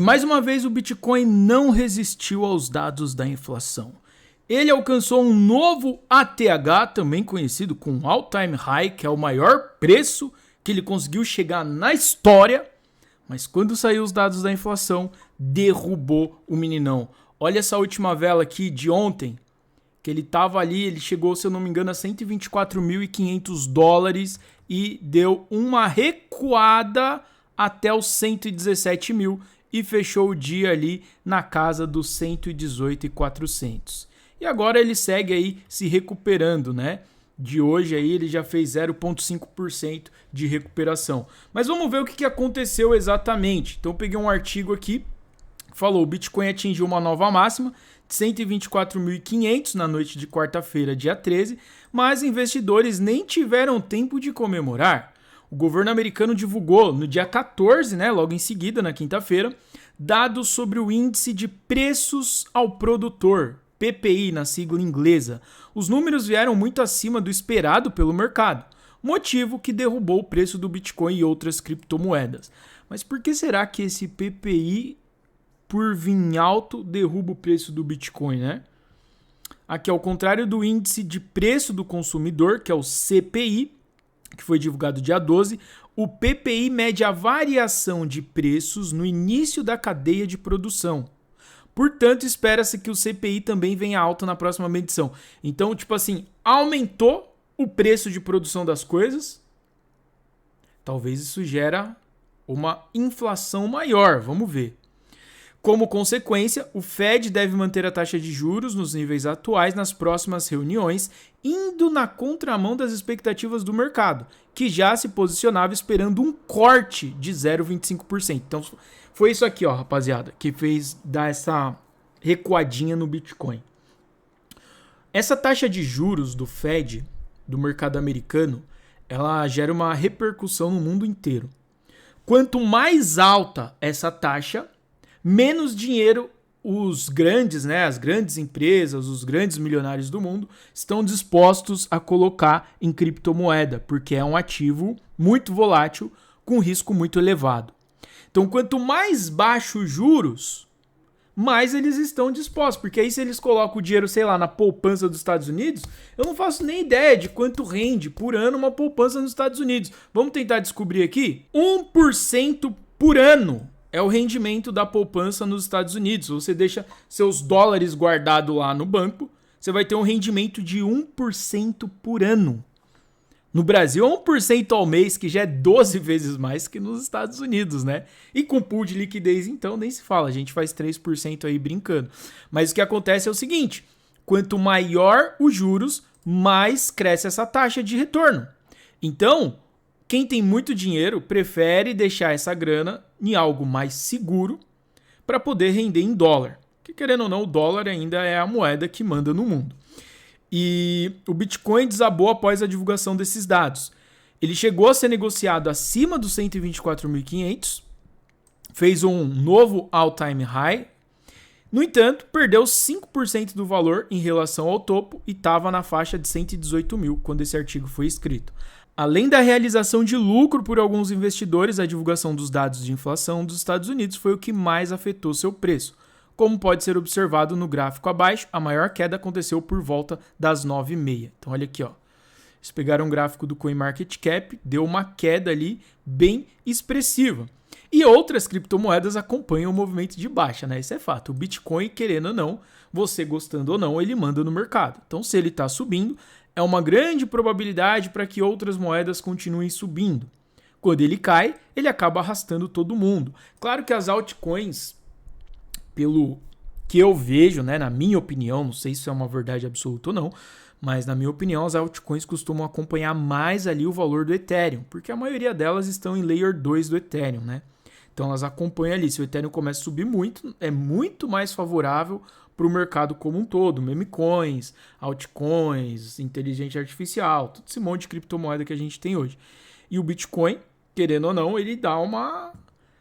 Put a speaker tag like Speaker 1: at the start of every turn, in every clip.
Speaker 1: mais uma vez o Bitcoin não resistiu aos dados da inflação. Ele alcançou um novo ATH, também conhecido como All-Time High, que é o maior preço que ele conseguiu chegar na história. Mas quando saiu os dados da inflação, derrubou o meninão. Olha essa última vela aqui de ontem, que ele estava ali, ele chegou, se eu não me engano, a 124.500 dólares e deu uma recuada até os 117 mil e fechou o dia ali na casa dos 118.400. E agora ele segue aí se recuperando, né? De hoje aí ele já fez 0,5% de recuperação. Mas vamos ver o que aconteceu exatamente. Então eu peguei um artigo aqui que falou: o Bitcoin atingiu uma nova máxima de 124.500 na noite de quarta-feira, dia 13, mas investidores nem tiveram tempo de comemorar. O governo americano divulgou no dia 14, né, logo em seguida, na quinta-feira, dados sobre o índice de preços ao produtor, PPI na sigla inglesa. Os números vieram muito acima do esperado pelo mercado, motivo que derrubou o preço do Bitcoin e outras criptomoedas. Mas por que será que esse PPI, por vir alto, derruba o preço do Bitcoin, né? Aqui, ao contrário do índice de preço do consumidor, que é o CPI, que foi divulgado dia 12, o PPI mede a variação de preços no início da cadeia de produção. Portanto, espera-se que o CPI também venha alto na próxima medição. Então, tipo assim, aumentou o preço de produção das coisas. Talvez isso gera uma inflação maior, vamos ver. Como consequência, o Fed deve manter a taxa de juros nos níveis atuais nas próximas reuniões, indo na contramão das expectativas do mercado, que já se posicionava esperando um corte de 0,25%. Então, foi isso aqui, ó, rapaziada, que fez dar essa recuadinha no Bitcoin. Essa taxa de juros do Fed, do mercado americano, ela gera uma repercussão no mundo inteiro. Quanto mais alta essa taxa, menos dinheiro os grandes, né, as grandes empresas, os grandes milionários do mundo estão dispostos a colocar em criptomoeda, porque é um ativo muito volátil com risco muito elevado. Então, quanto mais baixo os juros, mais eles estão dispostos, porque aí se eles colocam o dinheiro, sei lá, na poupança dos Estados Unidos, eu não faço nem ideia de quanto rende por ano uma poupança nos Estados Unidos. Vamos tentar descobrir aqui? 1% por ano é o rendimento da poupança nos Estados Unidos. Você deixa seus dólares guardados lá no banco, você vai ter um rendimento de 1% por ano. No Brasil, 1% ao mês, que já é 12 vezes mais que nos Estados Unidos, né? E com pool de liquidez, então, nem se fala. A gente faz 3% aí brincando. Mas o que acontece é o seguinte: quanto maior os juros, mais cresce essa taxa de retorno. Então, quem tem muito dinheiro prefere deixar essa grana em algo mais seguro para poder render em dólar. Que, querendo ou não, o dólar ainda é a moeda que manda no mundo. E o Bitcoin desabou após a divulgação desses dados. Ele chegou a ser negociado acima dos 124.500, fez um novo all-time high. No entanto, perdeu 5% do valor em relação ao topo e estava na faixa de 118 mil quando esse artigo foi escrito. Além da realização de lucro por alguns investidores, a divulgação dos dados de inflação dos Estados Unidos foi o que mais afetou seu preço. Como pode ser observado no gráfico abaixo, a maior queda aconteceu por volta das 9h30. Então olha aqui, ó. Eles pegaram um gráfico do CoinMarketCap, deu uma queda ali bem expressiva. E outras criptomoedas acompanham o movimento de baixa, né? Isso é fato. O Bitcoin, querendo ou não, você gostando ou não, ele manda no mercado. Então, se ele está subindo, é uma grande probabilidade para que outras moedas continuem subindo. Quando ele cai, ele acaba arrastando todo mundo. Claro que as altcoins, pelo que eu vejo, né, na minha opinião, não sei se é uma verdade absoluta ou não, mas na minha opinião as altcoins costumam acompanhar mais ali o valor do Ethereum, porque a maioria delas estão em Layer 2 do Ethereum, né? Então elas acompanham ali. Se o Ethereum começa a subir muito, é muito mais favorável para o mercado como um todo. Meme coins, altcoins, inteligência artificial, todo esse monte de criptomoeda que a gente tem hoje. E o Bitcoin, querendo ou não, ele dá uma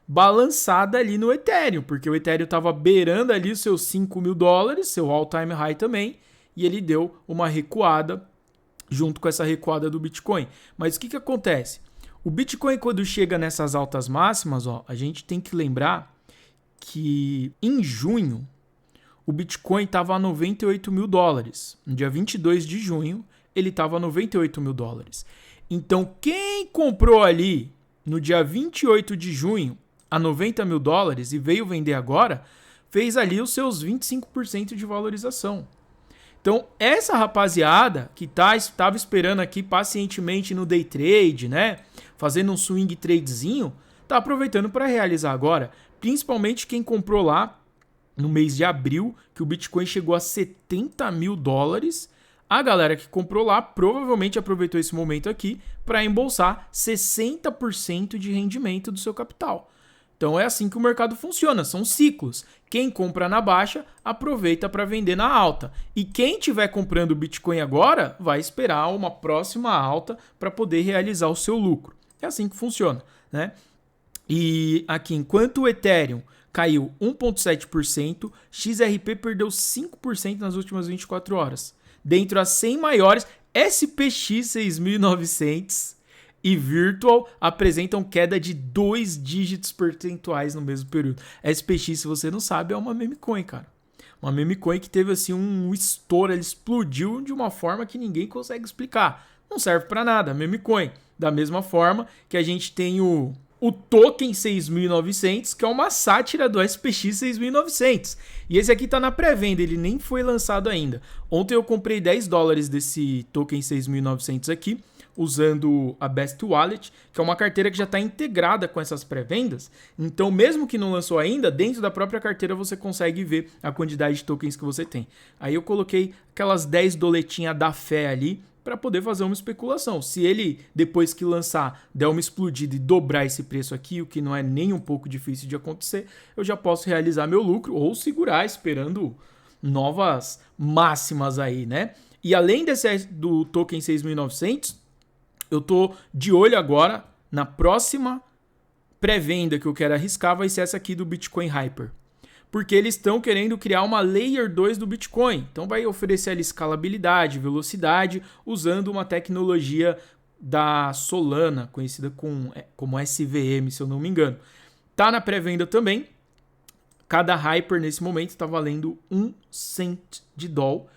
Speaker 1: balançada ali no Ethereum, porque o Ethereum estava beirando ali os seus 5 mil dólares, seu all-time high também, e ele deu uma recuada junto com essa recuada do Bitcoin. Mas o que acontece? O Bitcoin, quando chega nessas altas máximas, ó, a gente tem que lembrar que em junho o Bitcoin estava a 98 mil dólares. No dia 22 de junho, ele estava a 98 mil dólares. Então, quem comprou ali no dia 28 de junho a 90 mil dólares e veio vender agora, fez ali os seus 25% de valorização. Então, essa rapaziada que estava esperando aqui pacientemente no day trade, né, fazendo um swing tradezinho, tá aproveitando para realizar agora. Principalmente quem comprou lá no mês de abril, que o Bitcoin chegou a 70 mil dólares. A galera que comprou lá provavelmente aproveitou esse momento aqui para embolsar 60% de rendimento do seu capital. Então é assim que o mercado funciona, são ciclos. Quem compra na baixa, aproveita para vender na alta. E quem estiver comprando Bitcoin agora, vai esperar uma próxima alta para poder realizar o seu lucro. É assim que funciona, né? E aqui, enquanto o Ethereum caiu 1,7%, XRP perdeu 5% nas últimas 24 horas. Dentro das 100 maiores, SPX 6.900 e Virtual apresentam queda de 2 dígitos percentuais no mesmo período. SPX, se você não sabe, é uma meme coin, cara. Uma meme coin que teve assim um estouro, ele explodiu de uma forma que ninguém consegue explicar. Não serve para nada, meme coin. Da mesma forma que a gente tem o token 6.900, que é uma sátira do SPX 6.900. E esse aqui tá na pré-venda, ele nem foi lançado ainda. Ontem eu comprei 10 dólares desse token 6.900 aqui, usando a Best Wallet, que é uma carteira que já está integrada com essas pré-vendas. Então, mesmo que não lançou ainda, dentro da própria carteira você consegue ver a quantidade de tokens que você tem. Aí eu coloquei aquelas 10 doletinhas da fé ali, para poder fazer uma especulação. Se ele, depois que lançar, der uma explodida e dobrar esse preço aqui, o que não é nem um pouco difícil de acontecer, eu já posso realizar meu lucro ou segurar esperando novas máximas aí, né? E além do token 6.900, eu tô de olho agora na próxima pré-venda que eu quero arriscar, vai ser essa aqui do Bitcoin Hyper. Porque eles estão querendo criar uma Layer 2 do Bitcoin. Então vai oferecer ali escalabilidade, velocidade, usando uma tecnologia da Solana, conhecida como SVM, se eu não me engano. Tá na pré-venda também. Cada Hyper nesse momento está valendo 1 cent de doll.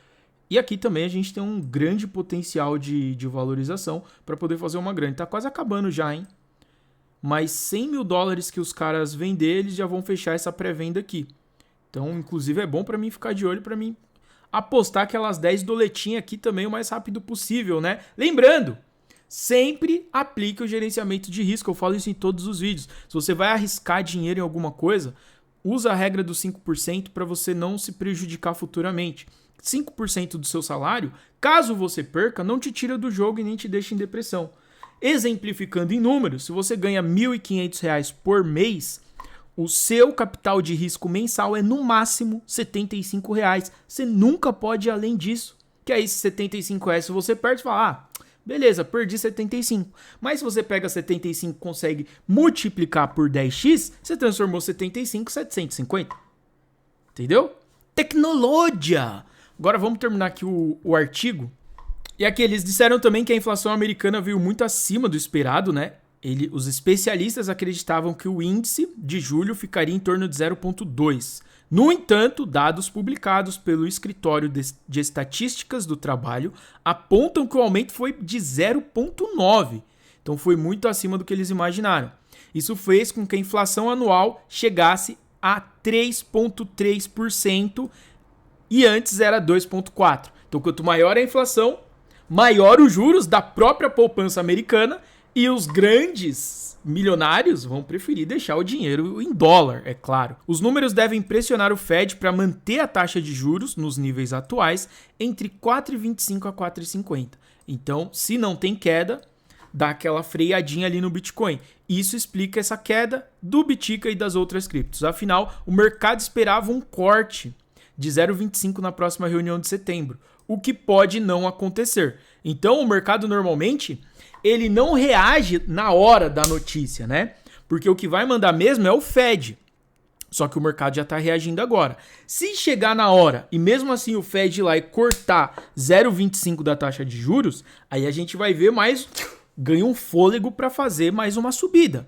Speaker 1: E aqui também a gente tem um grande potencial de valorização para poder fazer uma grande. Tá quase acabando já, hein? Mas 100 mil dólares que os caras vender, eles já vão fechar essa pré-venda aqui. Então, inclusive, é bom para mim ficar de olho, para mim apostar aquelas 10 doletinhas aqui também o mais rápido possível, né? Lembrando, sempre aplique o gerenciamento de risco. Eu falo isso em todos os vídeos. Se você vai arriscar dinheiro em alguma coisa, usa a regra dos 5% para você não se prejudicar futuramente. 5% do seu salário, caso você perca, não te tira do jogo e nem te deixa em depressão. Exemplificando em números, se você ganha R$ 1.500 por mês, o seu capital de risco mensal é no máximo R$ 75. Você nunca pode ir além disso. Que aí, se R$ 75, se você perde, você fala, beleza, perdi 75. Mas se você pega 75 e consegue multiplicar por 10x, você transformou 75 em 750. Entendeu? Tecnologia! Agora vamos terminar aqui o artigo. E aqui eles disseram também que a inflação americana veio muito acima do esperado, né? Os especialistas acreditavam que o índice de julho ficaria em torno de 0,2. No entanto, dados publicados pelo Escritório de Estatísticas do Trabalho apontam que o aumento foi de 0,9. Então foi muito acima do que eles imaginaram. Isso fez com que a inflação anual chegasse a 3,3% e antes era 2,4%. Então quanto maior a inflação, maior os juros da própria poupança americana e os grandes milionários vão preferir deixar o dinheiro em dólar, é claro. Os números devem pressionar o Fed para manter a taxa de juros nos níveis atuais entre 4,25 a 4,50. Então, se não tem queda, dá aquela freadinha ali no Bitcoin. Isso explica essa queda do Bitica e das outras criptos. Afinal, o mercado esperava um corte de 0,25 na próxima reunião de setembro, o que pode não acontecer. Então, o mercado normalmente ele não reage na hora da notícia, né? Porque o que vai mandar mesmo é o Fed. Só que o mercado já está reagindo agora. Se chegar na hora e mesmo assim o Fed ir lá e cortar 0,25 da taxa de juros, aí a gente vai ver mais, ganha um fôlego para fazer mais uma subida.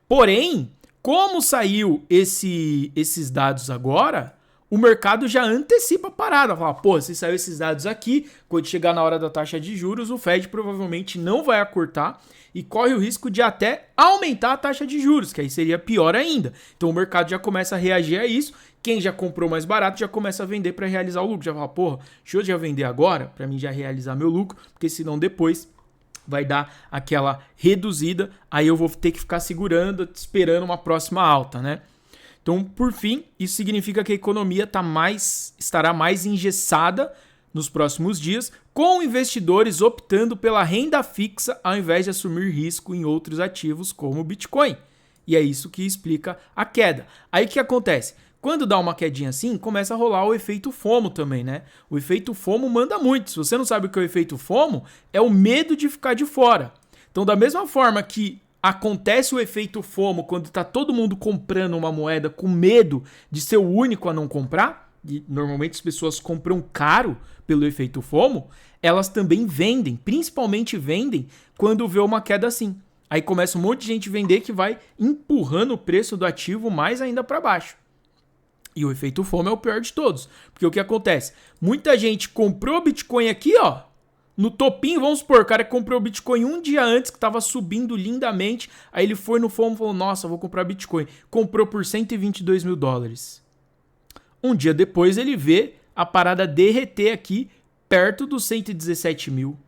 Speaker 1: Porém, Como saiu esses dados agora, o mercado já antecipa a parada. Fala, pô, se saiu esses dados aqui, quando chegar na hora da taxa de juros, o Fed provavelmente não vai acortar e corre o risco de até aumentar a taxa de juros, que aí seria pior ainda. Então o mercado já começa a reagir a isso. Quem já comprou mais barato já começa a vender para realizar o lucro. Já fala, porra, deixa eu já vender agora para mim já realizar meu lucro, porque senão depois vai dar aquela reduzida, aí eu vou ter que ficar segurando, esperando uma próxima alta, né? Então, por fim, isso significa que a economia estará mais engessada nos próximos dias, com investidores optando pela renda fixa ao invés de assumir risco em outros ativos como o Bitcoin. E é isso que explica a queda. Aí o que acontece? Quando dá uma quedinha assim, começa a rolar o efeito FOMO também, né? O efeito FOMO manda muito. Se você não sabe o que é o efeito FOMO, é o medo de ficar de fora. Então, da mesma forma que acontece o efeito FOMO quando tá todo mundo comprando uma moeda com medo de ser o único a não comprar, e normalmente as pessoas compram caro pelo efeito FOMO, elas também vendem, principalmente vendem quando vê uma queda assim. Aí começa um monte de gente vender que vai empurrando o preço do ativo mais ainda para baixo. E o efeito FOMO é o pior de todos. Porque o que acontece? Muita gente comprou Bitcoin aqui, ó, no topinho, vamos supor, o cara comprou Bitcoin um dia antes, que estava subindo lindamente, aí ele foi no FOMO e falou, nossa, vou comprar Bitcoin. Comprou por 122 mil dólares. Um dia depois ele vê a parada derreter aqui, perto dos 117 mil.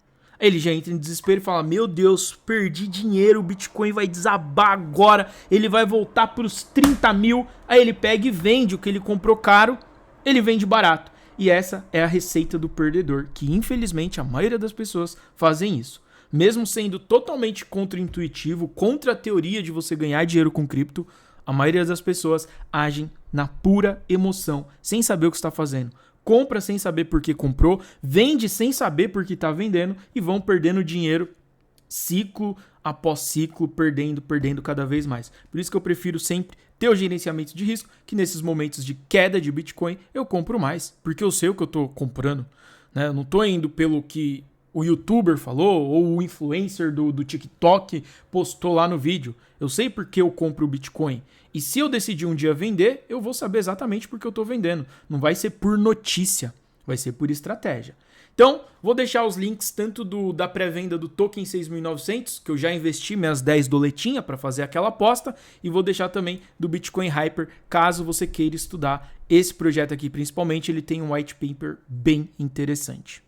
Speaker 1: Aí ele já entra em desespero e fala, meu Deus, perdi dinheiro, o Bitcoin vai desabar agora, ele vai voltar para os 30 mil. Aí ele pega e vende o que ele comprou caro, ele vende barato. E essa é a receita do perdedor, que infelizmente a maioria das pessoas fazem isso. Mesmo sendo totalmente contra-intuitivo, contra a teoria de você ganhar dinheiro com cripto, a maioria das pessoas agem na pura emoção, sem saber o que está fazendo. Compra sem saber por que comprou, vende sem saber por que está vendendo e vão perdendo dinheiro ciclo após ciclo, perdendo cada vez mais. Por isso que eu prefiro sempre ter o gerenciamento de risco, que nesses momentos de queda de Bitcoin eu compro mais, porque eu sei o que eu estou comprando, né? Eu não estou indo pelo que o youtuber falou ou o influencer do TikTok postou lá no vídeo. Eu sei porque eu compro o Bitcoin. E se eu decidir um dia vender, eu vou saber exatamente porque eu estou vendendo. Não vai ser por notícia, vai ser por estratégia. Então, vou deixar os links tanto da pré-venda do Token 6.900, que eu já investi minhas 10 doletinhas para fazer aquela aposta, e vou deixar também do Bitcoin Hyper, caso você queira estudar esse projeto aqui principalmente, ele tem um white paper bem interessante.